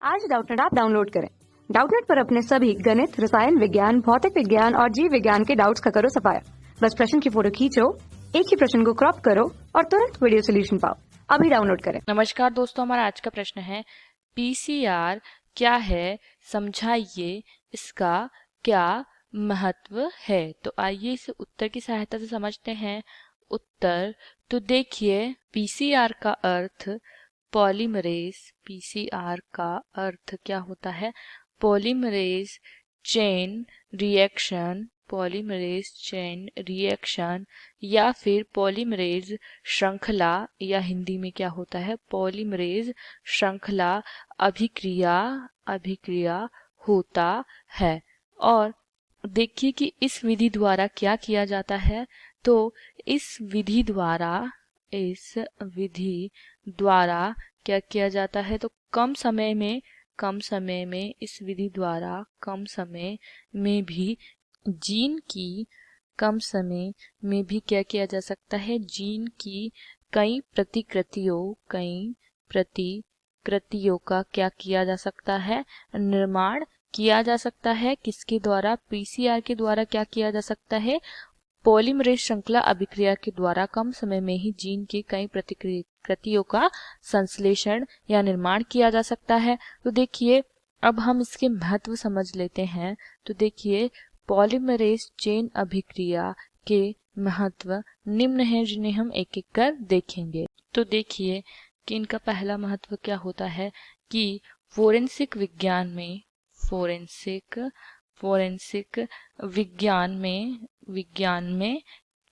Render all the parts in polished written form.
आज Doubtnut app download करें। Doubtnut पर अपने सभी गणित, रसायन विज्ञान, भौतिक विज्ञान और जीव विज्ञान के डाउट्स का करो सफाया। बस प्रश्न की फोटो खींचो, एक ही प्रश्न को क्रॉप करो और तुरंत वीडियो सोल्यूशन पाओ। अभी डाउनलोड करें। नमस्कार दोस्तों, हमारा आज का प्रश्न है पीसीआर क्या है, समझाइए इसका क्या महत्व है। तो आइए इसे उत्तर की सहायता से समझते हैं। उत्तर तो देखिए, पीसीआर का अर्थ पॉलीमरेज। पीसीआर का अर्थ क्या होता है? Polymerase chain reaction. Polymerase chain reaction या फिर पॉलीमरेज श्रृंखला, या हिंदी में क्या होता है? पॉलीमरेज श्रृंखला अभिक्रिया अभिक्रिया होता है। और देखिए कि इस विधि द्वारा क्या किया जाता है। तो इस विधि द्वारा क्या किया जाता है? तो कम समय में इस विधि द्वारा कम समय में भी क्या किया जा सकता है? जीन की कई प्रतिकृतियों का क्या किया जा सकता है? निर्माण किया जा सकता है। किसके द्वारा? पीसीआर के द्वारा क्या किया जा सकता है? पॉलीमरेज श्रृंखला अभिक्रिया के द्वारा कम समय में ही जीन की कई प्रतिकृतियों का संश्लेषण या निर्माण किया जा सकता है। तो देखिए, अब हम इसके महत्व समझ लेते हैं। तो देखिए, पॉलीमरेज चेन अभिक्रिया के महत्व निम्न हैं, जिन्हें हम एक एक कर देखेंगे। तो देखिए कि इनका पहला महत्व क्या होता है कि फोरेंसिक विज्ञान में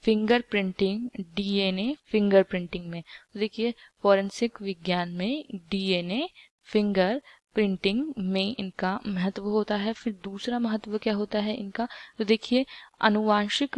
फिंगरप्रिंटिंग, डीएनए फिंगरप्रिंटिंग में। देखिए, फोरेंसिक विज्ञान में डीएनए फिंगर प्रिंटिंग में इनका महत्व होता है। फिर दूसरा महत्व क्या होता है इनका? तो देखिए, आनुवांशिक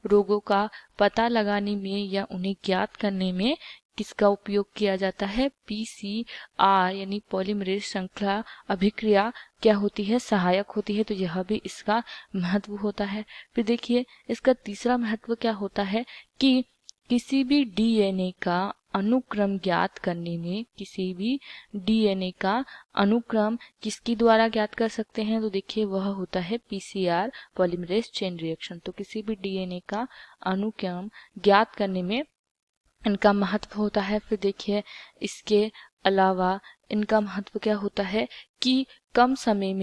रोगों का पता लगाने में या उन्हें ज्ञात करने में किसका उपयोग किया जाता है? पीसीआर यानी पॉलीमरेज श्रृंखला अभिक्रिया क्या होती है? सहायक होती है। तो यह भी इसका महत्व होता है। फिर देखिए, इसका तीसरा महत्व क्या होता है कि किसी भी डीएनए का अनुक्रम ज्ञात करने में, किसकी द्वारा ज्ञात कर सकते हैं? तो देखिए, वह होता है पीसीआर पॉलीमरेज चेन रिएक्शन। तो किसी भी डीएनए का अनुक्रम ज्ञात करने में इनका महत्व होता है। फिर देखिए, इसके अलावा इनका महत्व क्या होता है कि कम समय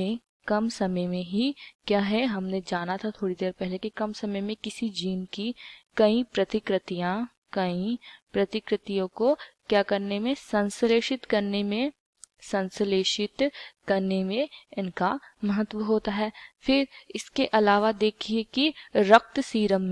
में ही क्या है, हमने जाना था थोड़ी देर पहले कि कम समय में किसी जीन की कई प्रतिकृतियों को क्या करने में? संश्लेषित करने में इनका महत्व होता है। फिर इसके अलावा देखिए कि रक्त सीरम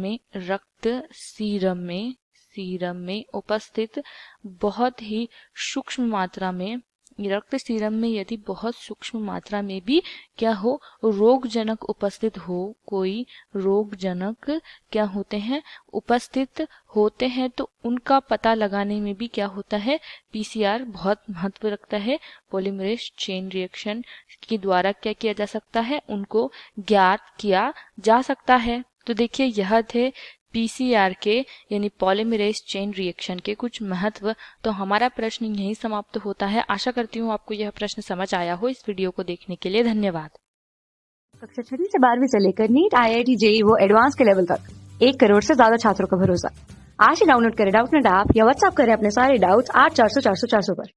में उपस्थित बहुत ही सूक्ष्म मात्रा में, रक्त सीरम में यदि बहुत सूक्ष्म मात्रा में भी क्या हो, रोगजनक उपस्थित हो, कोई रोगजनक क्या होते हैं? उपस्थित होते हैं, तो उनका पता लगाने में भी क्या होता है? पीसीआर बहुत महत्व रखता है। पॉलीमरेज चेन रिएक्शन के द्वारा क्या किया जा सकता है? उनको ज्ञात किया जा सकता है। तो देखिए, यह थे पीसीआर के यानी पॉलीमरेज चेन रिएक्शन के कुछ महत्व। तो हमारा प्रश्न यहीं समाप्त होता है। आशा करती हूँ आपको यह प्रश्न समझ आया हो। इस वीडियो को देखने के लिए धन्यवाद। कक्षा 6 से 12वीं से लेकर नीट, आईआईटी, जेईई वो एडवांस के लेवल तक 1 करोड़ से ज्यादा छात्रों का भरोसा। आज ही डाउनलोड करें डाउटनेट ऐप या व्हाट्सएप करें अपने सारे डाउट्स 8400 400 400 पर।